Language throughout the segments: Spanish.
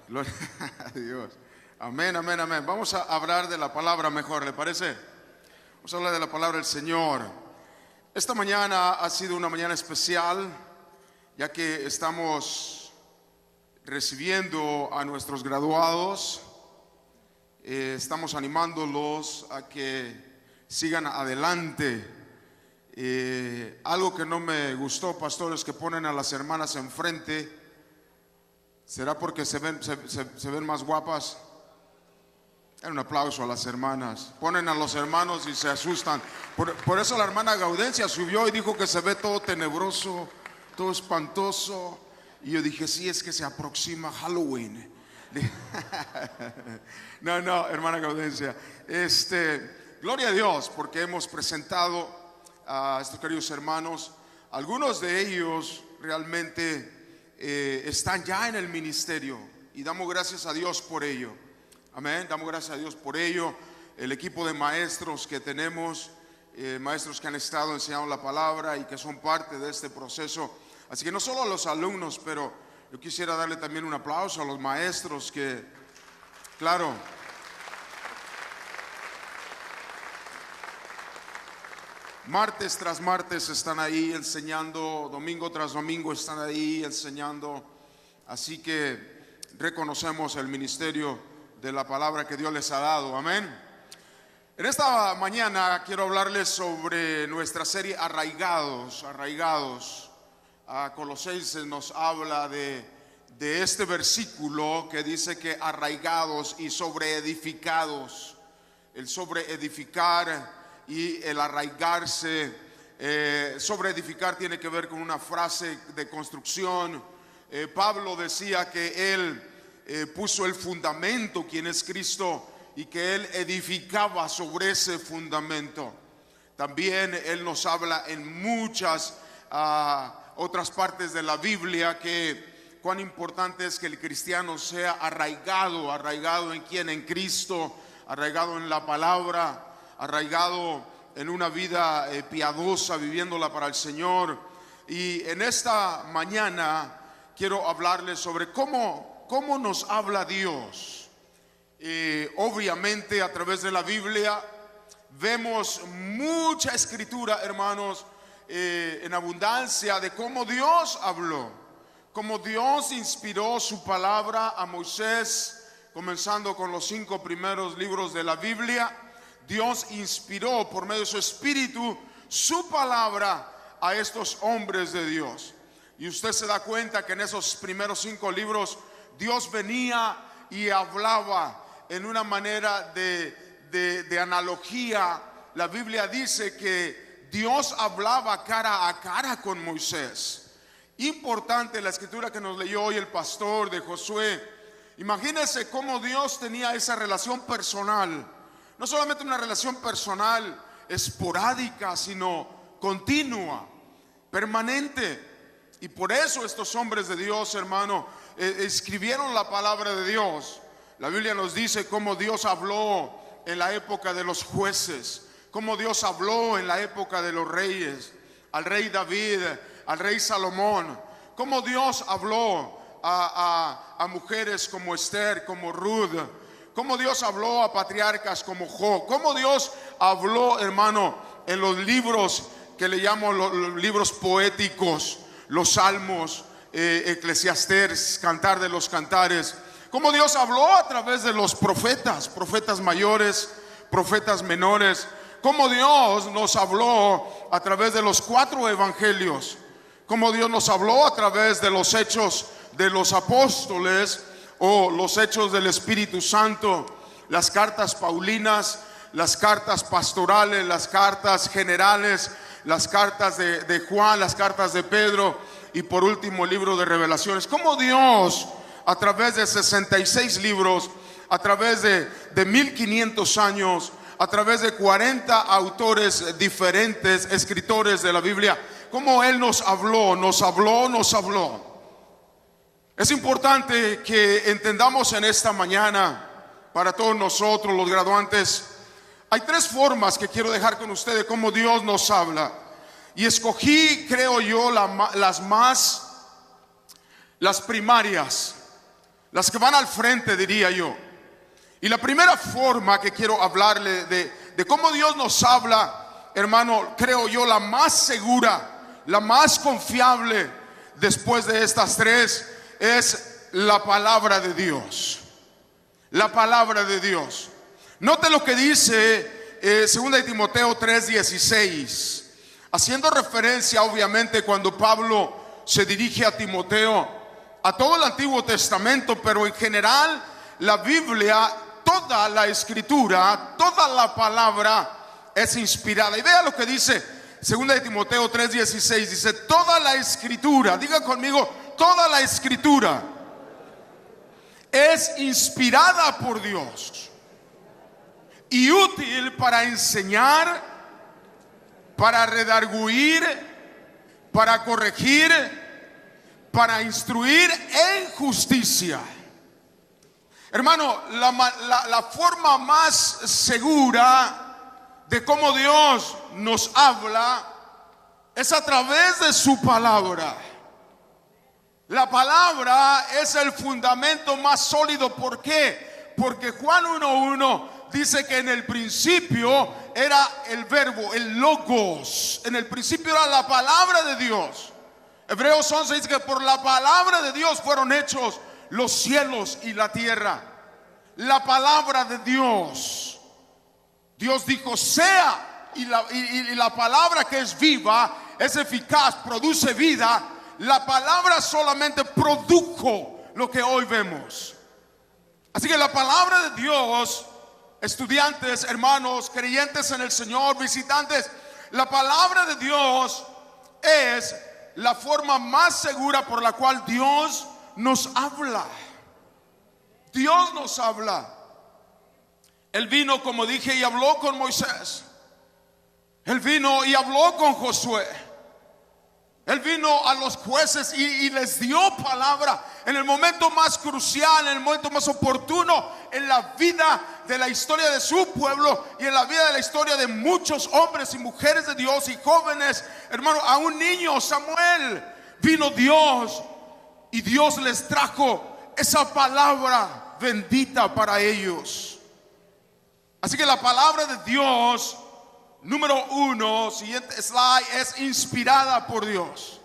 Gloria a Dios. Amén, amén, amén. Vamos a hablar de la palabra mejor, ¿le parece? Vamos a hablar de la palabra del Señor. Esta mañana ha sido una mañana especial, ya que estamos recibiendo a nuestros graduados. Estamos animándolos a que sigan adelante. Algo que no me gustó, pastores, que ponen a las hermanas enfrente. ¿Será porque se ven más guapas? Un aplauso a las hermanas. Ponen a los hermanos y se asustan. Por eso la hermana Gaudencia subió y dijo que se ve todo tenebroso, todo espantoso. Y yo dije, sí, es que se aproxima Halloween. No, hermana Gaudencia. Gloria a Dios, porque hemos presentado a estos queridos hermanos. Algunos de ellos realmente están ya en el ministerio y damos gracias a Dios por ello. Amén, damos gracias a Dios por ello. El equipo de maestros que tenemos, maestros que han estado enseñando la palabra y que son parte de este proceso. Así que no solo a los alumnos, pero yo quisiera darle también un aplauso a los maestros que, claro, martes tras martes están ahí enseñando, domingo tras domingo están ahí enseñando. Así que reconocemos el ministerio de la palabra que Dios les ha dado. Amén. En esta mañana quiero hablarles sobre nuestra serie Arraigados. Colosenses nos habla de este versículo que dice que arraigados y sobreedificados. El sobreedificar y el arraigarse, sobreedificar tiene que ver con una frase de construcción. Pablo decía que él puso el fundamento, quien es Cristo, y que él edificaba sobre ese fundamento. También él nos habla en muchas otras partes de la Biblia que cuán importante es que el cristiano sea arraigado en quién, en Cristo, arraigado en la palabra, arraigado en una vida piadosa, viviéndola para el Señor. Y en esta mañana quiero hablarles sobre cómo nos habla Dios. Obviamente a través de la Biblia vemos mucha escritura, hermanos, en abundancia de cómo Dios habló, cómo Dios inspiró su palabra a Moisés, comenzando con los 5 primeros libros de la Biblia. Dios inspiró por medio de su espíritu su palabra a estos hombres de Dios. Y usted se da cuenta que en esos primeros 5 libros Dios venía y hablaba en una manera de analogía. La Biblia dice que Dios hablaba cara a cara con Moisés. Importante la escritura que nos leyó hoy el pastor de Josué. Imagínense cómo Dios tenía esa relación personal. No solamente una relación personal esporádica, sino continua, permanente. Y por eso estos hombres de Dios, hermano, escribieron la palabra de Dios. La Biblia nos dice cómo Dios habló en la época de los jueces, cómo Dios habló en la época de los reyes, al rey David, al rey Salomón, cómo Dios habló a mujeres como Esther, como Ruth, cómo Dios habló a patriarcas como Job, cómo Dios habló, hermano, en los libros que le llamo los libros poéticos, los salmos, Eclesiastés, Cantar de los Cantares, cómo Dios habló a través de los profetas mayores, profetas menores, cómo Dios nos habló a través de los 4 evangelios, cómo Dios nos habló a través de los hechos de los apóstoles, o los hechos del Espíritu Santo, las cartas paulinas, las cartas pastorales, las cartas generales, las cartas de Juan, las cartas de Pedro y por último el libro de Revelaciones. Cómo Dios a través de 66 libros, a través de 1500 años, a través de 40 autores diferentes, escritores de la Biblia, cómo Él nos habló. Es importante que entendamos en esta mañana, para todos nosotros los graduantes, hay 3 formas que quiero dejar con ustedes cómo Dios nos habla. Y escogí, creo yo, las primarias. las que van al frente, diría yo. Y la primera forma que quiero hablarle de cómo Dios nos habla, hermano, creo yo la más segura, la más confiable después de estas tres, es la palabra de Dios. La palabra de Dios. Note lo que dice 2 de Timoteo 3:16, haciendo referencia obviamente cuando Pablo se dirige a Timoteo, a todo el Antiguo Testamento, pero en general la Biblia, toda la escritura, toda la palabra es inspirada. Y vea lo que dice 2 de Timoteo 3:16, dice: toda la escritura, diga conmigo, toda la escritura es inspirada por Dios y útil para enseñar, para redarguir, para corregir, para instruir en justicia. Hermano, la forma más segura de cómo Dios nos habla es a través de su palabra. La palabra es el fundamento más sólido. ¿Por qué? Porque Juan 1:1 dice que en el principio era el verbo, el logos. En el principio era la palabra de Dios. Hebreos 11 dice que por la palabra de Dios fueron hechos los cielos y la tierra. La palabra de Dios. Dios dijo sea, y la palabra que es viva, es eficaz, produce vida. La palabra solamente produjo lo que hoy vemos. Así que la palabra de Dios, estudiantes, hermanos, creyentes en el Señor, visitantes, la palabra de Dios es la forma más segura por la cual Dios nos habla. Dios nos habla. Él vino, como dije, y habló con Moisés. Él vino y habló con Josué. Él vino a los jueces y les dio palabra en el momento más crucial, en el momento más oportuno en la vida de la historia de su pueblo y en la vida de la historia de muchos hombres y mujeres de Dios y jóvenes. Hermano, a un niño, Samuel, vino Dios y Dios les trajo esa palabra bendita para ellos. Así que la palabra de Dios, número 1, siguiente slide, es inspirada por Dios.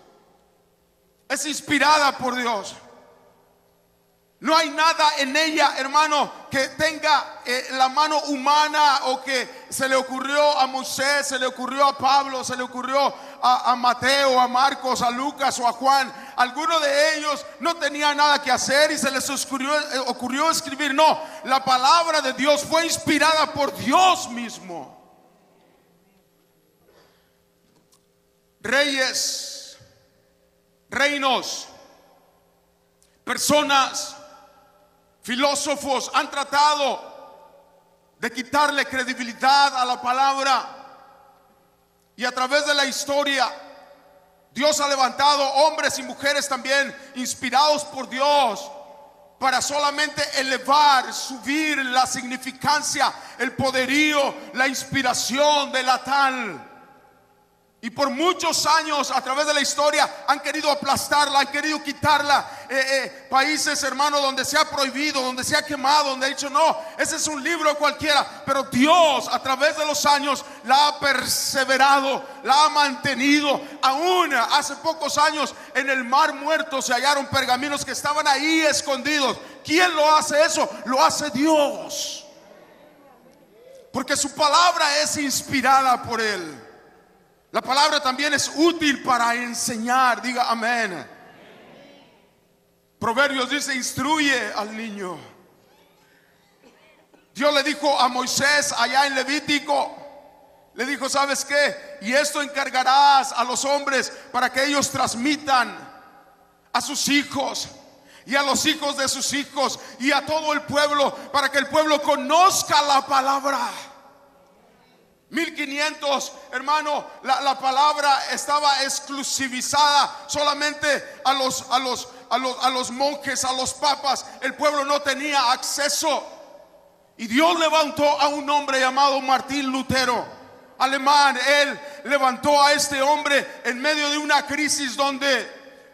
Es inspirada por Dios. No hay nada en ella, hermano, que tenga la mano humana, o que se le ocurrió a Moisés, se le ocurrió a Pablo, se le ocurrió a Mateo, a Marcos, a Lucas o a Juan. Alguno de ellos no tenía nada que hacer y se les ocurrió escribir. No, la palabra de Dios fue inspirada por Dios mismo. Reyes, reinos, personas, filósofos han tratado de quitarle credibilidad a la palabra, y a través de la historia Dios ha levantado hombres y mujeres también inspirados por Dios para solamente elevar, subir la significancia, el poderío, la inspiración de la tal. Y por muchos años a través de la historia han querido aplastarla, han querido quitarla. Países, hermanos, donde se ha prohibido, donde se ha quemado, donde ha dicho no, ese es un libro cualquiera. Pero Dios a través de los años la ha perseverado, la ha mantenido. Aún hace pocos años en el Mar Muerto se hallaron pergaminos que estaban ahí escondidos. ¿Quién lo hace eso? Lo hace Dios, porque su palabra es inspirada por Él. La palabra también es útil para enseñar. Diga amén. Proverbios dice: instruye al niño. Dios le dijo a Moisés allá en Levítico, le dijo: ¿sabes qué? Y esto encargarás a los hombres para que ellos transmitan a sus hijos y a los hijos de sus hijos y a todo el pueblo, para que el pueblo conozca la palabra. 1500, hermano, la palabra estaba exclusivizada solamente a los monjes, a los papas. El pueblo no tenía acceso. Y Dios levantó a un hombre llamado Martín Lutero, alemán. Él levantó a este hombre en medio de una crisis donde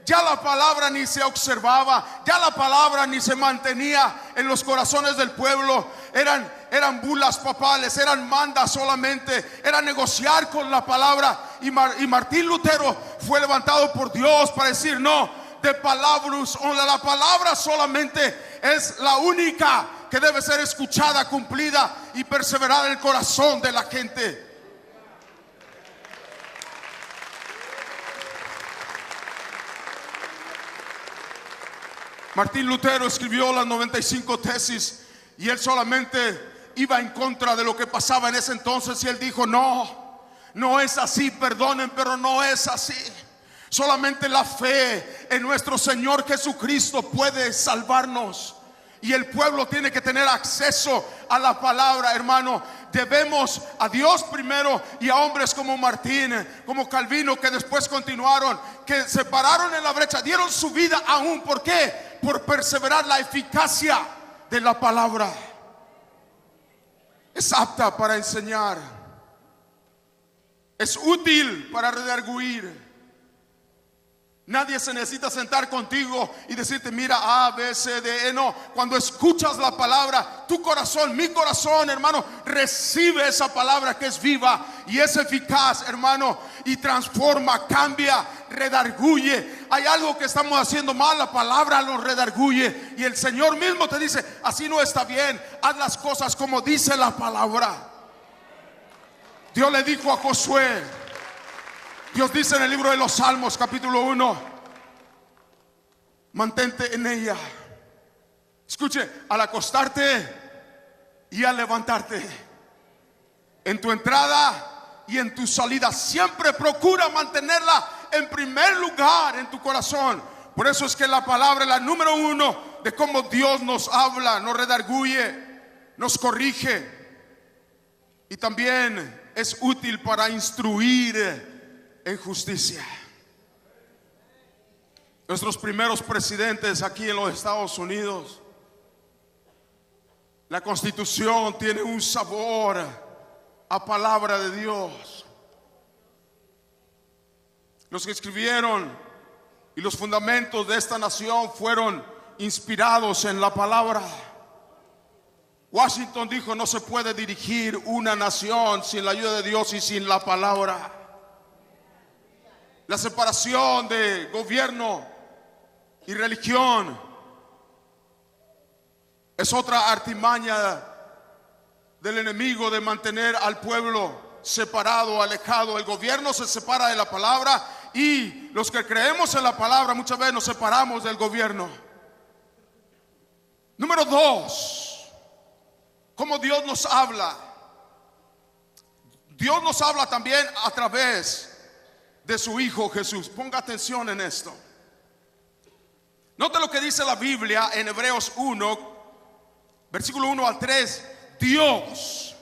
ya la palabra ni se observaba, ya la palabra ni se mantenía en los corazones del pueblo. Eran bulas papales, eran mandas solamente, era negociar con la palabra. Y Martín Lutero fue levantado por Dios para decir: no, de palabras, la palabra solamente es la única que debe ser escuchada, cumplida y perseverar en el corazón de la gente. Martín Lutero escribió las 95 tesis y él solamente iba en contra de lo que pasaba en ese entonces, y él dijo: no es así, perdonen, pero no es así. Solamente la fe en nuestro Señor Jesucristo puede salvarnos, y el pueblo tiene que tener acceso a la palabra, hermano. Debemos a Dios primero y a hombres como Martín, como Calvino, que después continuaron, que se pararon en la brecha, dieron su vida aún. ¿Por qué? Por perseverar la eficacia de la palabra. Es apta para enseñar, es útil para redarguir. Nadie se necesita sentar contigo y decirte: mira, A, B, C, D, E. No, cuando escuchas la palabra, tu corazón, mi corazón, hermano, recibe esa palabra que es viva y es eficaz, hermano, y transforma, cambia, redarguye. Hay algo que estamos haciendo mal, la palabra nos redarguye, y el Señor mismo te dice: así no está bien, haz las cosas como dice la palabra. Dios le dijo a Josué, Dios dice en el libro de los Salmos, capítulo 1: mantente en ella. Escuche: al acostarte y al levantarte, en tu entrada y en tu salida, siempre procura mantenerla en primer lugar en tu corazón. Por eso es que la palabra es la número uno de cómo Dios nos habla, nos redarguye, nos corrige, y también es útil para instruir en justicia. Nuestros primeros presidentes aquí en los Estados Unidos, la Constitución tiene un sabor a palabra de Dios. Los que escribieron y los fundamentos de esta nación fueron inspirados en la palabra. Washington dijo: no se puede dirigir una nación sin la ayuda de Dios y sin la palabra. La separación de gobierno y religión es otra artimaña del enemigo de mantener al pueblo separado, alejado. El gobierno se separa de la palabra, y los que creemos en la palabra muchas veces nos separamos del gobierno. Número 2, cómo Dios nos habla. Dios nos habla también a través de su Hijo Jesús. Ponga atención en esto. Note lo que dice la Biblia en Hebreos 1, versículo 1 al 3. Dios,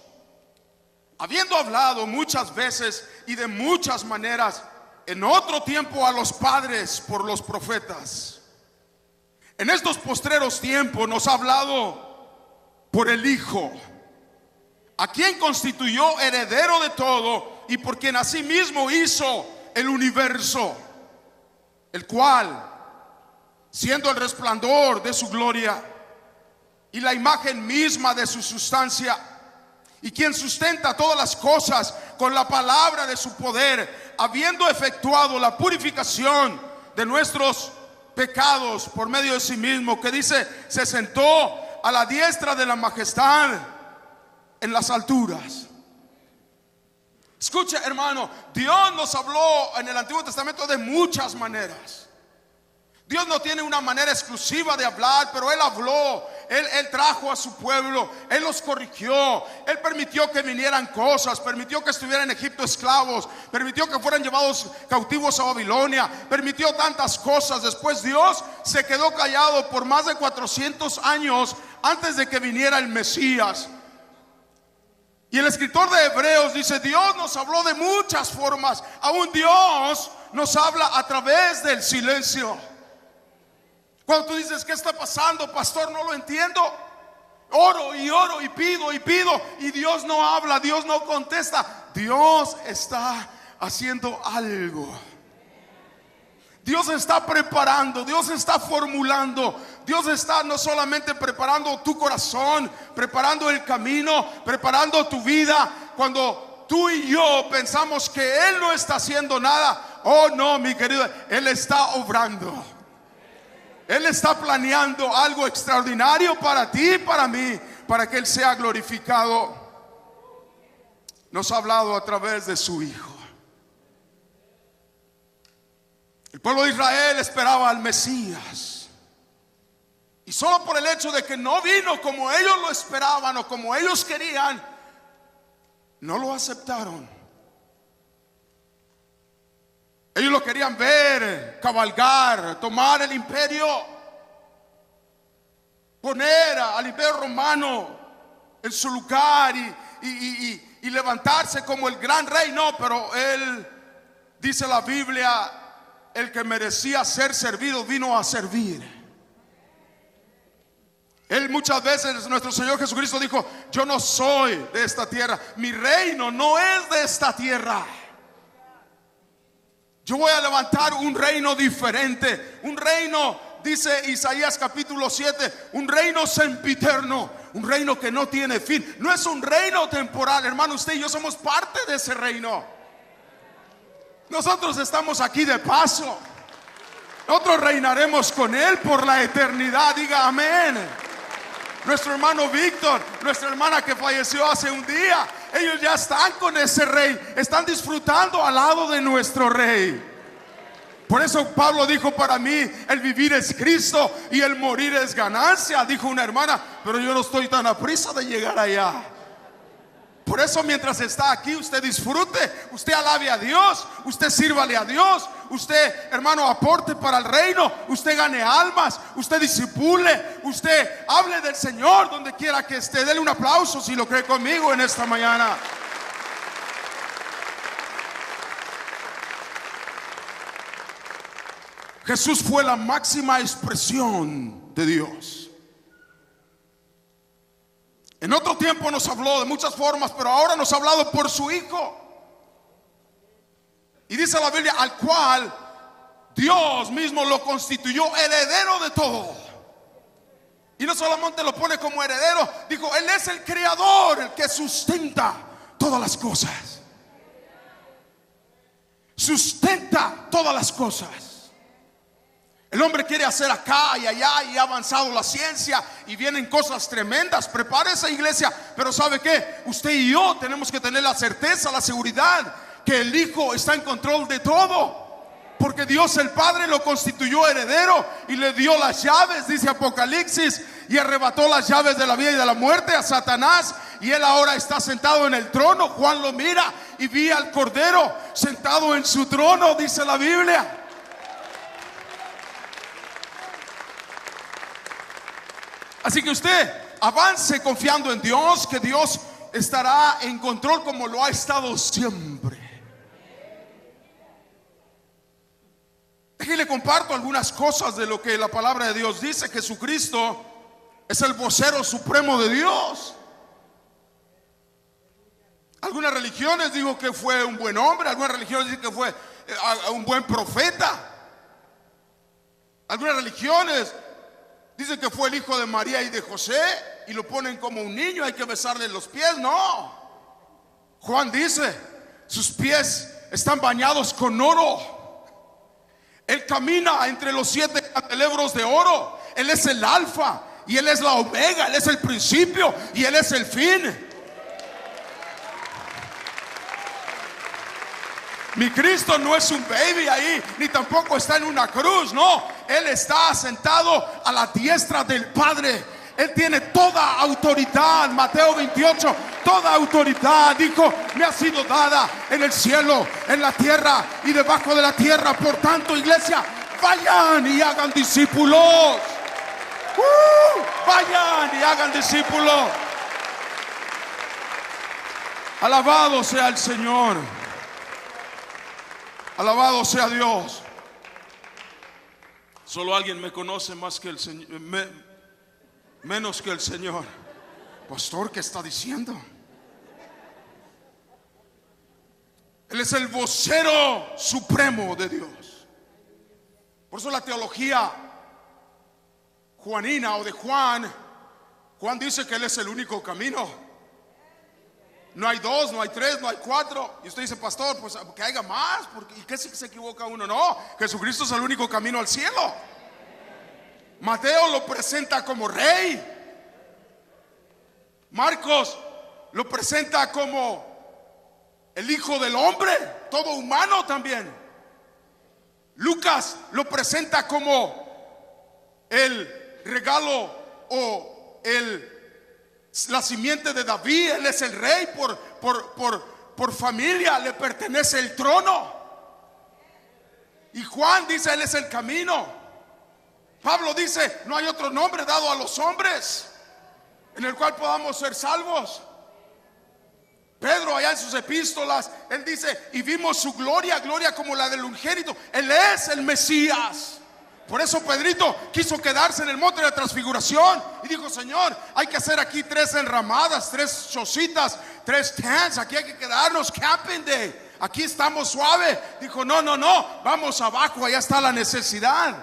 habiendo hablado muchas veces y de muchas maneras en otro tiempo a los padres por los profetas, en estos postreros tiempos nos ha hablado por el Hijo, a quien constituyó heredero de todo y por quien asimismo hizo el universo, el cual, siendo el resplandor de su gloria y la imagen misma de su sustancia, y quien sustenta todas las cosas con la palabra de su poder, habiendo efectuado la purificación de nuestros pecados por medio de sí mismo, que dice, se sentó a la diestra de la majestad en las alturas. Escucha, hermano, Dios nos habló en el Antiguo Testamento de muchas maneras. Dios no tiene una manera exclusiva de hablar, pero Él habló, Él trajo a su pueblo, Él los corrigió, Él permitió que vinieran cosas, permitió que estuvieran en Egipto esclavos, permitió que fueran llevados cautivos a Babilonia, permitió tantas cosas. Después Dios se quedó callado por más de 400 años antes de que viniera el Mesías. Y el escritor de Hebreos dice, Dios nos habló de muchas formas. Aún Dios nos habla a través del silencio. Cuando tú dices, ¿qué está pasando, pastor? No lo entiendo. Oro y pido y Dios no habla, Dios no contesta. Dios está haciendo algo. Dios está preparando, Dios está formulando, Dios está no solamente preparando tu corazón, preparando el camino, preparando tu vida. Cuando tú y yo pensamos que Él no está haciendo nada, oh no, mi querido, Él está obrando. Él está planeando algo extraordinario para ti y para mí, para que Él sea glorificado. Nos ha hablado a través de su Hijo. El pueblo de Israel esperaba al Mesías, y solo por el hecho de que no vino como ellos lo esperaban o como ellos querían, no lo aceptaron. Ellos lo querían ver cabalgar, tomar el imperio, poner al imperio romano en su lugar y levantarse como el gran rey. No, pero él, dice la Biblia, el que merecía ser servido vino a servir. Él muchas veces, nuestro Señor Jesucristo dijo: yo no soy de esta tierra, mi reino no es de esta tierra. Yo voy a levantar un reino diferente, un reino, dice Isaías capítulo 7, un reino sempiterno, un reino que no tiene fin. No es un reino temporal, hermano. Usted y yo somos parte de ese reino. Nosotros estamos aquí de paso. Nosotros reinaremos con Él por la eternidad. Diga amén. Nuestro hermano Víctor, nuestra hermana que falleció hace un día, ellos ya están con ese rey, están disfrutando al lado de nuestro rey. Por eso Pablo dijo: para mí el vivir es Cristo y el morir es ganancia. Dijo una hermana: pero yo no estoy tan aprisa de llegar allá. Por eso mientras está aquí, usted disfrute, usted alabe a Dios, usted sírvale a Dios, usted, hermano, aporte para el reino, usted gane almas, usted disipule, usted hable del Señor donde quiera que esté. Dele un aplauso si lo cree conmigo en esta mañana. Jesús fue la máxima expresión de Dios. En otro tiempo nos habló de muchas formas, pero ahora nos ha hablado por su Hijo. Y dice la Biblia: al cual Dios mismo lo constituyó heredero de todo. Y no solamente lo pone como heredero, dijo: Él es el creador, el que sustenta todas las cosas. Sustenta todas las cosas. El hombre quiere hacer acá y allá, y ha avanzado la ciencia y vienen cosas tremendas. Prepárese, iglesia. Pero ¿sabe qué? Usted y yo tenemos que tener la certeza, la seguridad que el Hijo está en control de todo. Porque Dios el Padre lo constituyó heredero y le dio las llaves, dice Apocalipsis, y arrebató las llaves de la vida y de la muerte a Satanás. Y él ahora está sentado en el trono. Juan lo mira y vi al Cordero sentado en su trono, dice la Biblia. Así que usted avance confiando en Dios, que Dios estará en control como lo ha estado siempre. Aquí le comparto algunas cosas de lo que la palabra de Dios dice. Jesucristo es el vocero supremo de Dios. Algunas religiones digo que fue un buen hombre, algunas religiones dicen que fue un buen profeta. Algunas religiones dicen que fue el hijo de María y de José y lo ponen como un niño, hay que besarle los pies. No. Juan dice: sus pies están bañados con oro. Él camina entre los 7 candelabros de oro. Él es el alfa y Él es la omega. Él es el principio y Él es el fin. Mi Cristo no es un baby ahí, ni tampoco está en una cruz. No, Él está sentado a la diestra del Padre. Él tiene toda autoridad. Mateo 28, toda autoridad, dijo, me ha sido dada en el cielo, en la tierra y debajo de la tierra. Por tanto, iglesia, vayan y hagan discípulos. Vayan y hagan discípulos. Alabado sea el Señor. Alabado sea Dios. Solo alguien me conoce más que el Señor, menos que el Señor. Pastor, ¿qué está diciendo? Él es el vocero supremo de Dios. Por eso la teología juanina o de Juan dice que Él es el único camino. No hay dos, no hay tres, no hay cuatro. Y usted dice, pastor, pues que haya más. ¿Y qué si se equivoca uno? No, Jesucristo es el único camino al cielo. Mateo lo presenta como rey. Marcos lo presenta como el Hijo del Hombre, todo humano también. Lucas lo presenta como el regalo o la simiente de David. Él es el rey, por familia le pertenece el trono. Y Juan dice, Él es el camino. Pablo dice, no hay otro nombre dado a los hombres en el cual podamos ser salvos. Pedro allá en sus epístolas, él dice, y vimos su gloria, gloria como la del unigénito. Él es el Mesías. Por eso Pedrito quiso quedarse en el monte de la transfiguración y dijo, Señor, hay que hacer aquí 3 enramadas, 3 chocitas, 3 tents. Aquí hay que quedarnos, camping day. Aquí estamos suave. Dijo, no, vamos abajo, allá está la necesidad.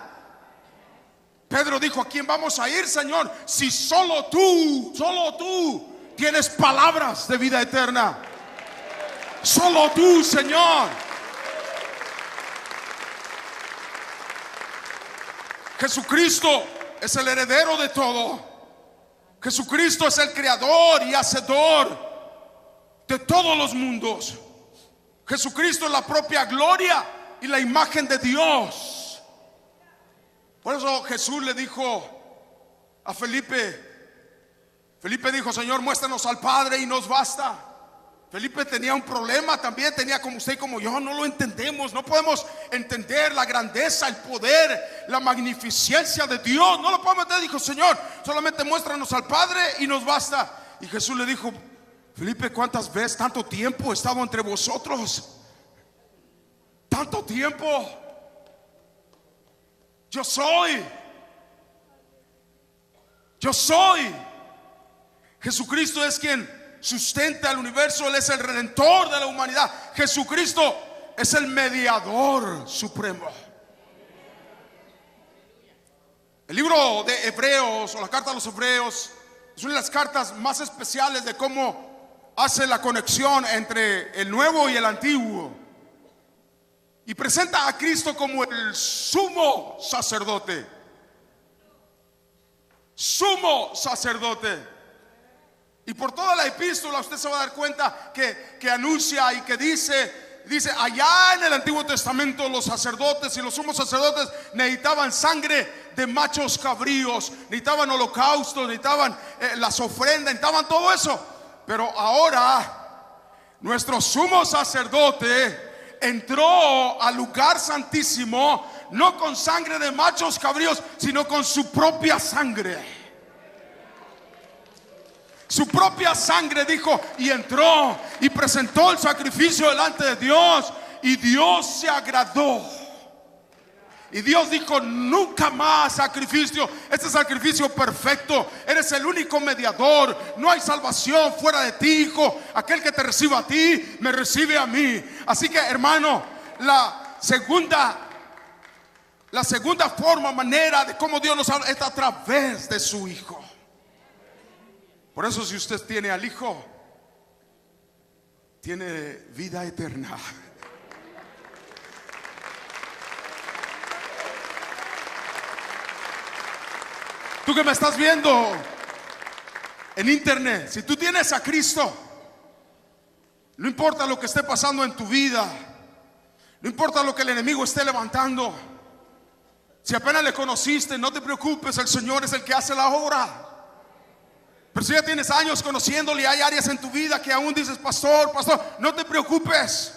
Pedro dijo, ¿a quién vamos a ir, Señor? Si solo tú tienes palabras de vida eterna. Solo tú, Señor. Jesucristo es el heredero de todo. Jesucristo es el creador y hacedor de todos los mundos. Jesucristo es la propia gloria y la imagen de Dios. Por eso Jesús le dijo a Felipe dijo, Señor, muéstranos al Padre y nos basta. Felipe tenía un problema también, tenía como usted y como yo, no lo entendemos, no podemos entender la grandeza, el poder, la magnificencia de Dios, no lo podemos entender. Dijo, Señor, solamente muéstranos al Padre y nos basta. Y Jesús le dijo, Felipe, ¿cuántas veces, tanto tiempo he estado entre vosotros? Tanto tiempo. Yo soy. Jesucristo es quien sustenta el universo. Él es el redentor de la humanidad. Jesucristo es el mediador supremo. El libro de Hebreos o la carta a los Hebreos es una de las cartas más especiales de cómo hace la conexión entre el nuevo y el antiguo, y presenta a Cristo como el sumo sacerdote. Sumo sacerdote. Y por toda la epístola usted se va a dar cuenta que anuncia y que dice allá en el Antiguo Testamento los sacerdotes y los sumos sacerdotes necesitaban sangre de machos cabríos, necesitaban holocaustos, necesitaban las ofrendas, necesitaban todo eso. Pero ahora nuestro sumo sacerdote entró al lugar santísimo no con sangre de machos cabríos, sino con su propia sangre. Su propia sangre, dijo, y entró y presentó el sacrificio delante de Dios, y Dios se agradó. Y Dios dijo, nunca más sacrificio. Este sacrificio perfecto. Eres el único mediador. No hay salvación fuera de ti, hijo. Aquel que te reciba a ti, me recibe a mí. Así que, hermano, la segunda manera de cómo Dios nos habla es a través de su Hijo. Por eso, si usted tiene al Hijo, tiene vida eterna. Tú que me estás viendo en internet, si tú tienes a Cristo, no importa lo que esté pasando en tu vida, no importa lo que el enemigo esté levantando, si apenas le conociste, no te preocupes, el Señor es el que hace la obra. Pero si ya tienes años conociéndole, hay áreas en tu vida que aún dices, pastor, no te preocupes.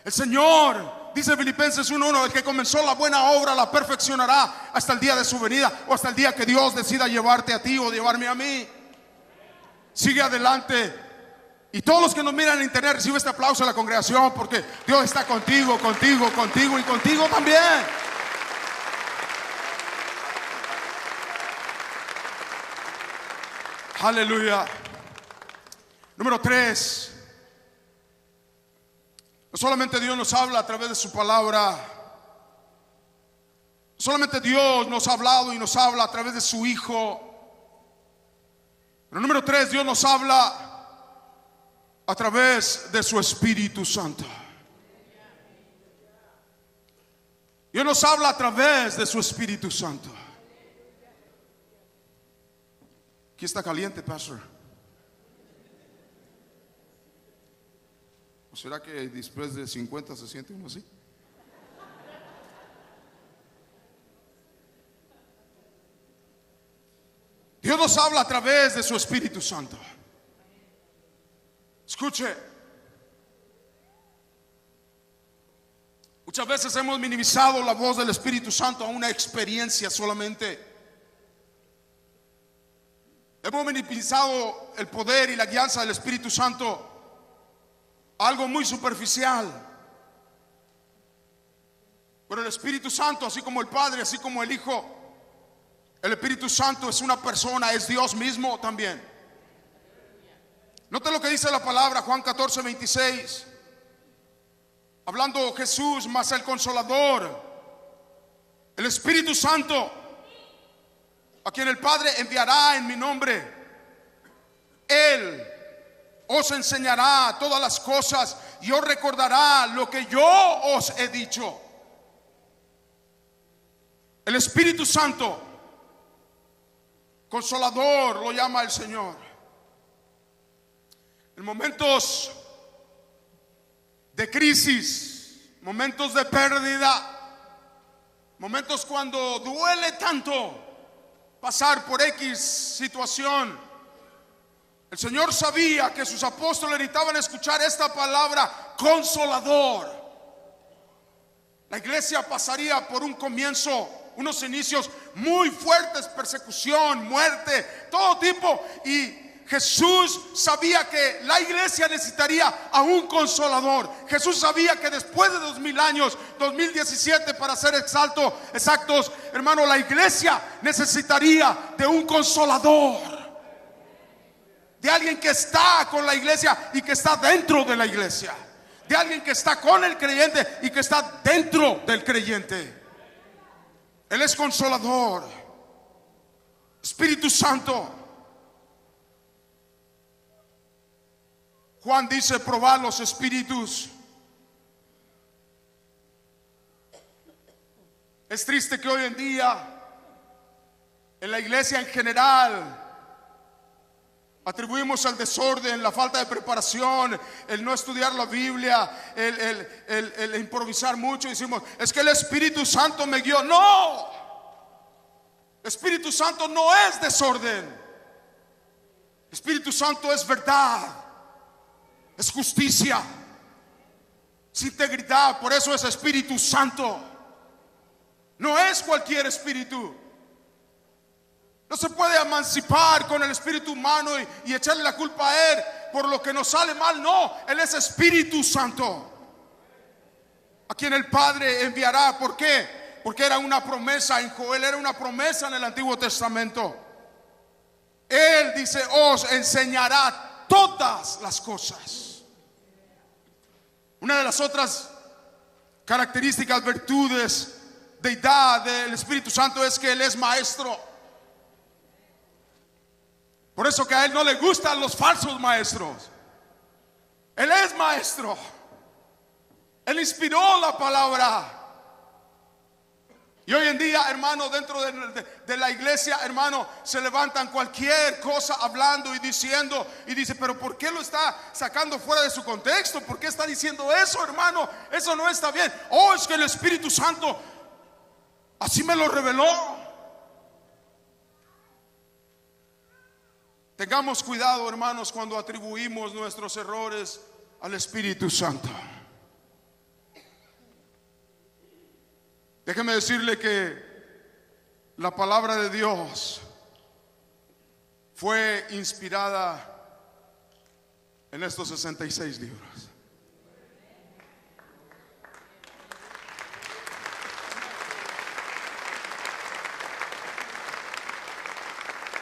El Señor, dice Filipenses 1:1, el que comenzó la buena obra la perfeccionará hasta el día de su venida, o hasta el día que Dios decida llevarte a ti o llevarme a mí. Sigue adelante. Y todos los que nos miran en internet, recibe este aplauso de la congregación, porque Dios está contigo y contigo también. Aleluya. Número 3. No solamente Dios nos habla a través de su palabra, Solamente Dios nos ha hablado y nos habla a través de su Hijo. Pero número 3, Dios nos habla a través de su Espíritu Santo. Dios nos habla a través de su Espíritu Santo. Aquí está caliente, pastor. ¿O será que después de 50 se siente uno así? Dios nos habla a través de su Espíritu Santo. Escuche, muchas veces hemos minimizado la voz del Espíritu Santo a una experiencia solamente. Hemos minimizado el poder y la guianza del Espíritu Santo a algo muy superficial. Pero el Espíritu Santo, así como el Padre, así como el Hijo, el Espíritu Santo es una persona, es Dios mismo también. Note lo que dice la palabra, Juan 14:26. Hablando Jesús, más el Consolador, el Espíritu Santo, a quien el Padre enviará en mi nombre. Él os enseñará todas las cosas y os recordará lo que yo os he dicho. El Espíritu Santo, Consolador, lo llama el Señor. En momentos de crisis, momentos de pérdida, momentos cuando duele tanto pasar por X situación, el Señor sabía que sus apóstoles necesitaban escuchar esta palabra, Consolador. La iglesia pasaría por un comienzo, unos inicios muy fuertes, persecución, muerte, todo tipo, y Jesús sabía que la iglesia necesitaría a un consolador. Jesús sabía que después de 2000 años, 2017 para ser exactos, hermano, la iglesia necesitaría de un consolador, de alguien que está con la iglesia y que está dentro de la iglesia, de alguien que está con el creyente y que está dentro del creyente. Él es consolador, Espíritu Santo. Juan dice: probad los espíritus. Es triste que hoy en día en la iglesia en general atribuimos al desorden, la falta de preparación, el no estudiar la Biblia, el improvisar mucho. Decimos: es que el Espíritu Santo me guió. No, el Espíritu Santo no es desorden. El Espíritu Santo es verdad, es justicia, es integridad. Por eso es Espíritu Santo. No es cualquier espíritu. No se puede emancipar con el espíritu humano y echarle la culpa a él por lo que nos sale mal. No, él es Espíritu Santo, a quien el Padre enviará. ¿Por qué? Porque era una promesa en Joel, era una promesa en el Antiguo Testamento. Él dice: os enseñará todas las cosas. Una de las otras características, virtudes, deidad del Espíritu Santo es que Él es maestro. Por eso que a Él no le gustan los falsos maestros. Él es maestro. Él inspiró la palabra. Y hoy en día, hermano, dentro de la iglesia, hermano, se levantan cualquier cosa hablando y diciendo, y dice: pero ¿por qué lo está sacando fuera de su contexto? ¿Por qué está diciendo eso, hermano? Eso no está bien. Oh, es que el Espíritu Santo así me lo reveló. Tengamos cuidado, hermanos, cuando atribuimos nuestros errores al Espíritu Santo. Déjeme decirle que la palabra de Dios fue inspirada en estos 66 libros.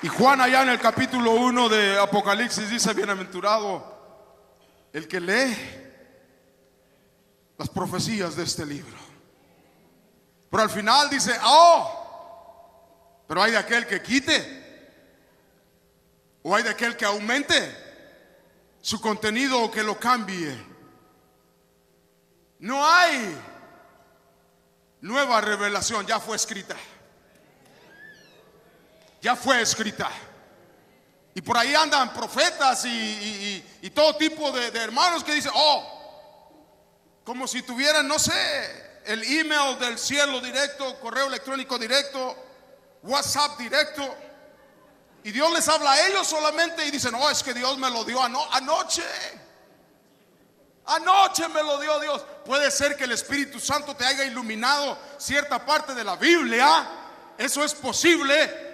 Y Juan, allá en el capítulo 1 de Apocalipsis, dice: bienaventurado el que lee las profecías de este libro. Pero al final dice, oh, pero hay de aquel que quite, o hay de aquel que aumente su contenido o que lo cambie. No hay nueva revelación, ya fue escrita. Ya fue escrita. Y por ahí andan profetas y todo tipo de hermanos que dicen, oh, como si tuvieran, no sé, el email del cielo directo, correo electrónico directo, WhatsApp directo. Y Dios les habla a ellos solamente y dicen, oh, es que Dios me lo dio anoche. Anoche me lo dio Dios. Puede ser que el Espíritu Santo te haya iluminado cierta parte de la Biblia. Eso es posible.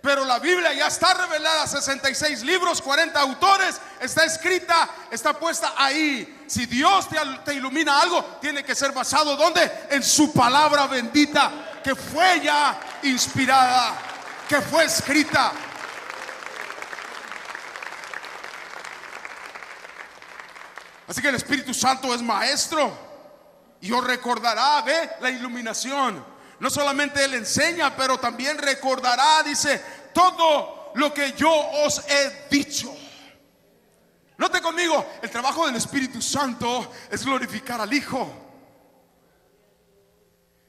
Pero la Biblia ya está revelada, 66 libros, 40 autores, está escrita, está puesta ahí. Si Dios te ilumina algo, tiene que ser basado ¿dónde? En su palabra bendita, que fue ya inspirada, que fue escrita. Así que el Espíritu Santo es maestro y os recordará de la iluminación. No solamente Él enseña, pero también recordará, dice, todo lo que yo os he dicho. Note conmigo, el trabajo del Espíritu Santo es glorificar al Hijo.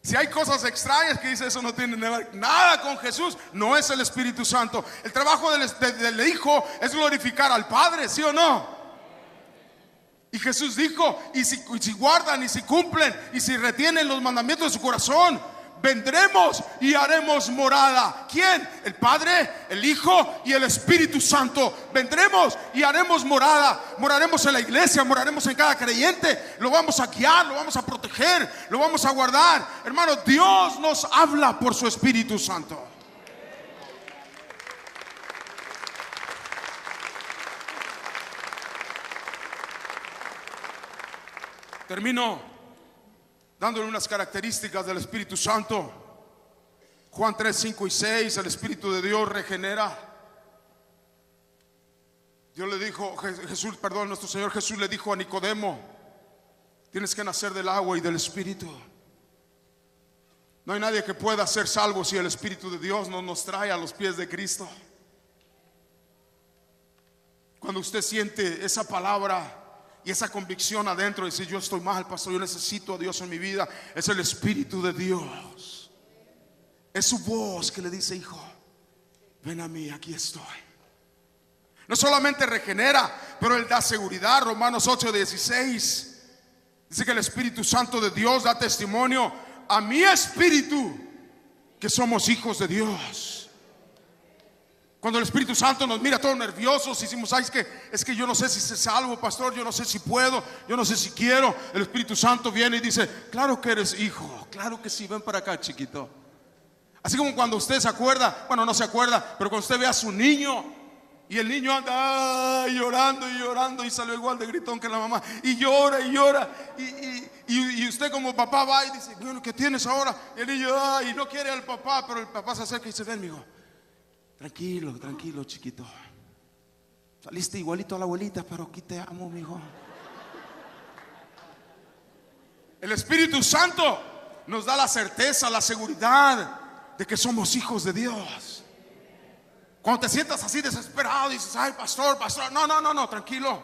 Si hay cosas extrañas que dice eso no tiene nada con Jesús, no es el Espíritu Santo. El trabajo del Hijo es glorificar al Padre, ¿sí o no? Y Jesús dijo, y si guardan y si cumplen y si retienen los mandamientos de su corazón, vendremos y haremos morada. ¿Quién? El Padre, el Hijo y el Espíritu Santo. Vendremos y haremos morada. Moraremos en la iglesia, moraremos en cada creyente. Lo vamos a guiar, lo vamos a proteger, lo vamos a guardar. Hermanos, Dios nos habla por su Espíritu Santo. Termino dándole unas características del Espíritu Santo. Juan 3, 5 y 6, el Espíritu de Dios regenera. Dios le dijo, nuestro Señor Jesús le dijo a Nicodemo, tienes que nacer del agua y del Espíritu. No hay nadie que pueda ser salvo si el Espíritu de Dios no nos trae a los pies de Cristo. Cuando usted siente esa palabra y esa convicción adentro de decir, yo estoy mal, pastor, yo necesito a Dios en mi vida, es el Espíritu de Dios. Es su voz que le dice, hijo, ven a mí, aquí estoy. No solamente regenera, pero Él da seguridad. Romanos 8:16 dice que el Espíritu Santo de Dios da testimonio a mi espíritu que somos hijos de Dios. Cuando el Espíritu Santo nos mira todos nerviosos y decimos, ay, es que yo no sé si se salvo, pastor, yo no sé si puedo, yo no sé si quiero. El Espíritu Santo viene y dice, claro que eres hijo, claro que sí, ven para acá, chiquito. Así como cuando usted se acuerda, bueno, no se acuerda, pero cuando usted ve a su niño y el niño anda llorando y llorando y salió igual de gritón que la mamá y llora y llora y usted como papá va y dice, bueno, ¿qué tienes ahora? Y el niño y no quiere al papá, pero el papá se acerca y dice, ven, mijo, tranquilo, tranquilo, chiquito. Saliste igualito a la abuelita, pero aquí te amo, mijo. El Espíritu Santo nos da la certeza, la seguridad de que somos hijos de Dios. Cuando te sientas así desesperado, dices, ay, pastor, no, tranquilo.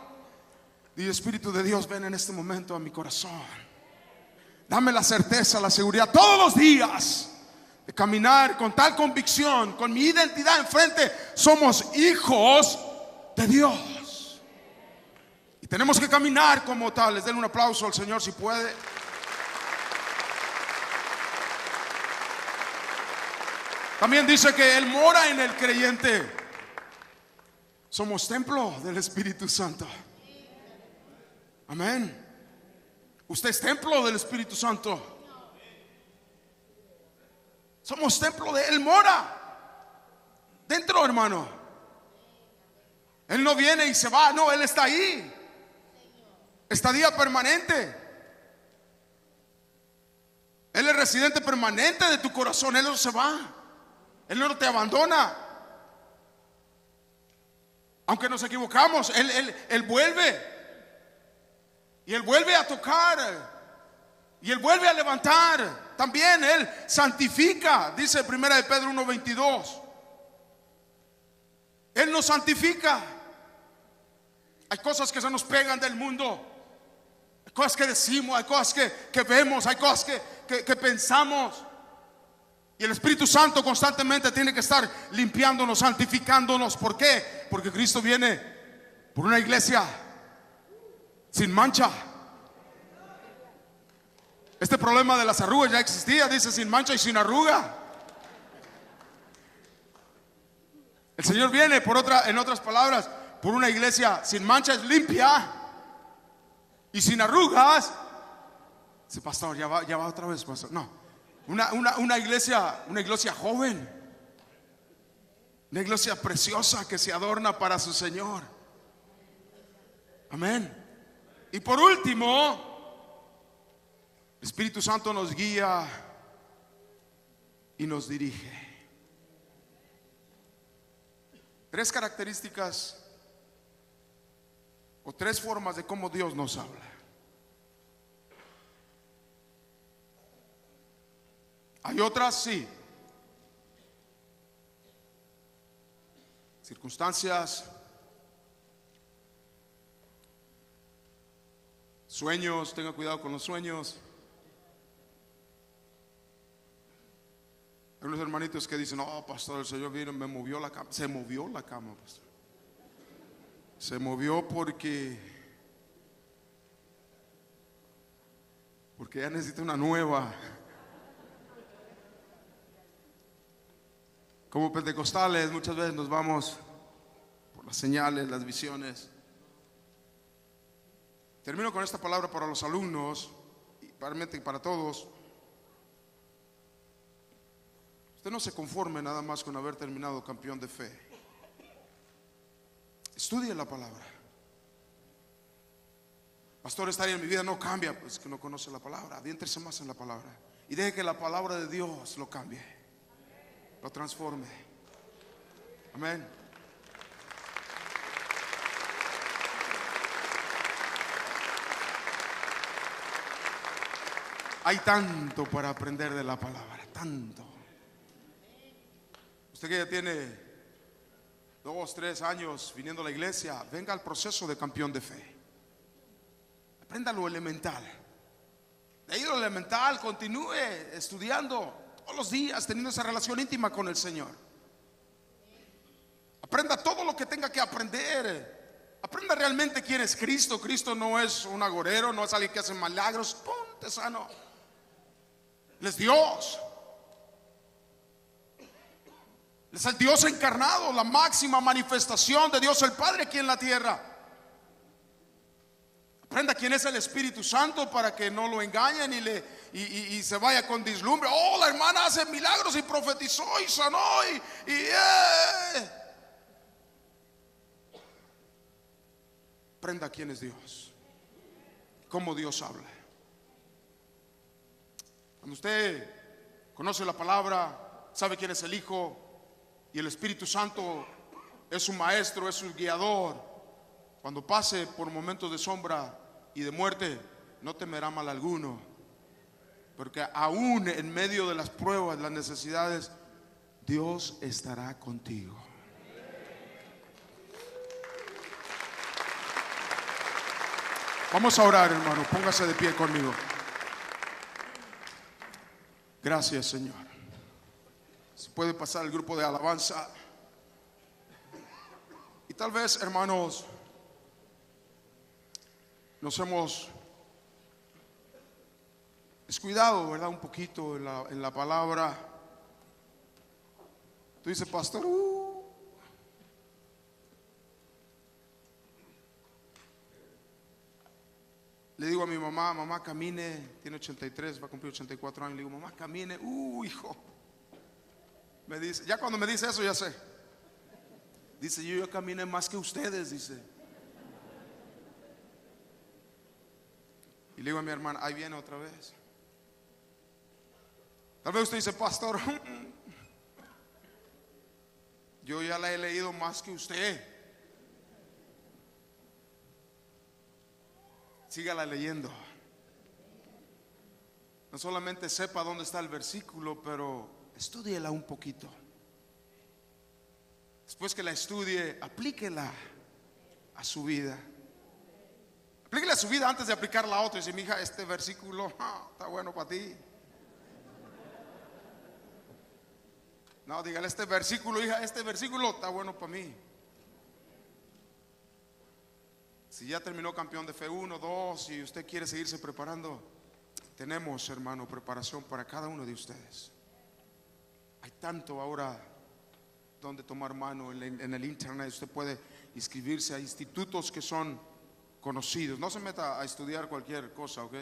Di, Espíritu de Dios, ven en este momento a mi corazón. Dame la certeza, la seguridad todos los días de caminar con tal convicción, con mi identidad enfrente. Somos hijos de Dios y tenemos que caminar como tales. Denle un aplauso al Señor si puede. También dice que Él mora en el creyente. Somos templo del Espíritu Santo. Amén. Usted es templo del Espíritu Santo. Somos templo de Él, mora dentro, hermano. Él no viene y se va, no, Él está ahí. Estadía permanente. Él es residente permanente de tu corazón. Él no se va, Él no te abandona. Aunque nos equivocamos, Él vuelve. Y Él vuelve a tocar. Y Él vuelve a levantar. También Él santifica. Dice 1 de Pedro 1:22. Él nos santifica. Hay cosas que se nos pegan del mundo. Hay cosas que decimos, hay cosas que vemos, hay cosas que pensamos. Y el Espíritu Santo constantemente tiene que estar limpiándonos, santificándonos. ¿Por qué? Porque Cristo viene por una iglesia sin mancha. Este problema de las arrugas ya existía, dice, sin mancha y sin arruga. El Señor viene en otras palabras, por una iglesia sin mancha, es limpia y sin arrugas. Dice, pastor, ya va otra vez, pastor. No, una iglesia joven, una iglesia preciosa que se adorna para su Señor. Amén. Y por último, el Espíritu Santo nos guía y nos dirige. 3 características o 3 formas de cómo Dios nos habla. Hay otras, sí. Circunstancias, sueños, tenga cuidado con los sueños. Hay unos hermanitos que dicen, no, pastor, el Señor vino, me movió la cama. Se movió la cama, pastor. Se movió porque ya necesita una nueva. Como pentecostales muchas veces nos vamos por las señales, las visiones. Termino con esta palabra para los alumnos y para todos. Usted no se conforme nada más con haber terminado campeón de fe. Estudie la palabra. Pastor, esta área en mi vida no cambia, pues que no conoce la palabra. Adéntrese más en la palabra y deje que la palabra de Dios lo cambie, lo transforme. Amén. Hay tanto para aprender de la palabra, tanto. Usted que ya tiene 2, 3 años viniendo a la iglesia, venga al proceso de campeón de fe. Aprenda lo elemental. De ahí lo elemental, continúe estudiando todos los días, teniendo esa relación íntima con el Señor. Aprenda todo lo que tenga que aprender. Aprenda realmente quién es Cristo. Cristo no es un agorero, no es alguien que hace milagros. Ponte sano. Él es Dios. Él es el Dios encarnado, la máxima manifestación de Dios el Padre aquí en la tierra. Aprenda quién es el Espíritu Santo para que no lo engañen y se vaya con dislumbre. Oh, la hermana hace milagros y profetizó y sanó Aprenda quién es Dios, cómo Dios habla. Cuando usted conoce la palabra, sabe quién es el Hijo y el Espíritu Santo es su maestro, es su guiador. Cuando pase por momentos de sombra y de muerte, no temerá mal alguno, porque aún en medio de las pruebas, las necesidades, Dios estará contigo. Vamos a orar, hermano, póngase de pie conmigo. Gracias, Señor. Si puede pasar el grupo de alabanza. Y tal vez, hermanos, nos hemos descuidado, ¿verdad? Un poquito en la palabra. Tú dices, pastor, le digo a mi mamá, mamá camine, tiene 83, va a cumplir 84 años. Le digo, mamá camine, hijo. Me dice, ya cuando me dice eso ya sé. Dice, yo caminé más que ustedes, dice. Y le digo a mi hermana, ahí viene otra vez. Tal vez usted dice, pastor, yo ya la he leído más que usted. Sígala leyendo. no solamente sepa dónde está el versículo, pero estúdiela un poquito. Después que la estudie, aplíquela a su vida. Aplíquela a su vida antes de aplicarla a otra. Y dice, mi hija, este versículo está bueno para ti. No, dígale, este versículo, hija, este versículo está bueno para mí. Si ya terminó campeón de fe 1, 2 y usted quiere seguirse preparando, tenemos, hermano, preparación para cada uno de ustedes. Hay tanto ahora donde tomar mano en el internet. Usted puede inscribirse a institutos que son conocidos. No se meta a estudiar cualquier cosa, ¿ok?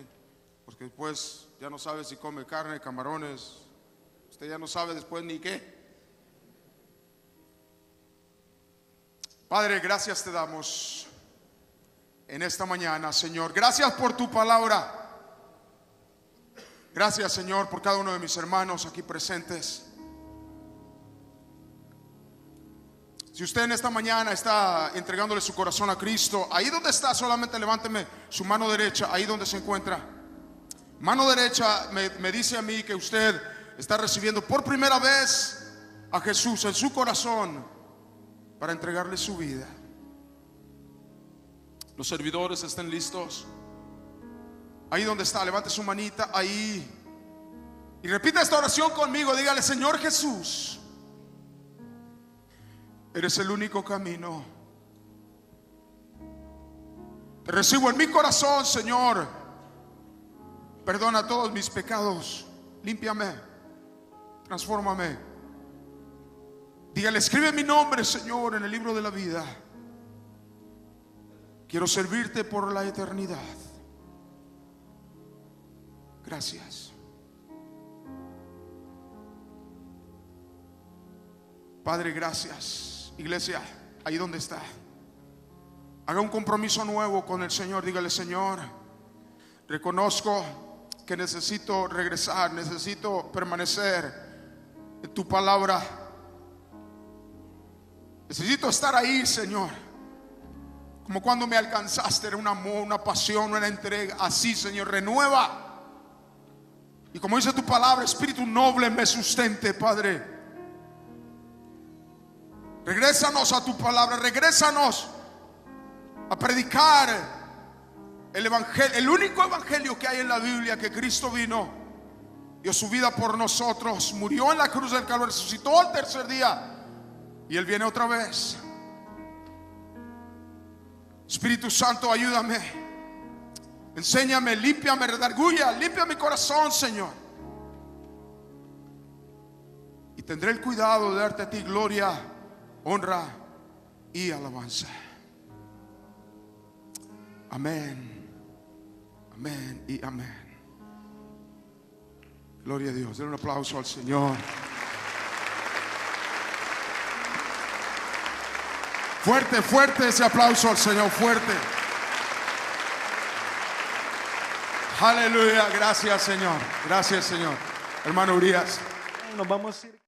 Porque después ya no sabe si come carne, camarones. Usted ya no sabe después ni qué. Padre, gracias te damos en esta mañana, Señor. Gracias por tu palabra. Gracias, Señor, por cada uno de mis hermanos aquí presentes. Si usted en esta mañana está entregándole su corazón a Cristo, ahí donde está, solamente levánteme su mano derecha, ahí donde se encuentra. Mano derecha me dice a mí que usted está recibiendo por primera vez a Jesús en su corazón para entregarle su vida. Los servidores estén listos. Ahí donde está, levante su manita ahí y repita esta oración conmigo. Dígale, Señor Jesús, eres el único camino. Te recibo en mi corazón, Señor. Perdona todos mis pecados. Límpiame. Transfórmame. Dígale, escribe mi nombre, Señor, en el libro de la vida. Quiero servirte por la eternidad. Gracias. Padre, gracias. Iglesia, ahí donde está, haga un compromiso nuevo con el Señor. Dígale, Señor, reconozco que necesito regresar, necesito permanecer en tu palabra. Necesito estar ahí, Señor, como cuando me alcanzaste. Era un amor, una pasión, una entrega. Así, Señor, renueva. Y como dice tu palabra, espíritu noble me sustente, Padre. Regrésanos a tu palabra, regrésanos a predicar el evangelio, el único evangelio que hay en la Biblia, que Cristo vino, dio su vida por nosotros, murió en la cruz del Calvario, resucitó al tercer día y Él viene otra vez. Espíritu Santo, ayúdame, enséñame, límpiame, redarguya, limpia mi corazón, Señor, y tendré el cuidado de darte a ti gloria, honra y alabanza. Amén, amén y amén. Gloria a Dios. Den un aplauso al Señor. Fuerte, fuerte ese aplauso al Señor, fuerte. Aleluya, gracias, Señor. Gracias, Señor. Hermano Urias, Nos vamos a ir.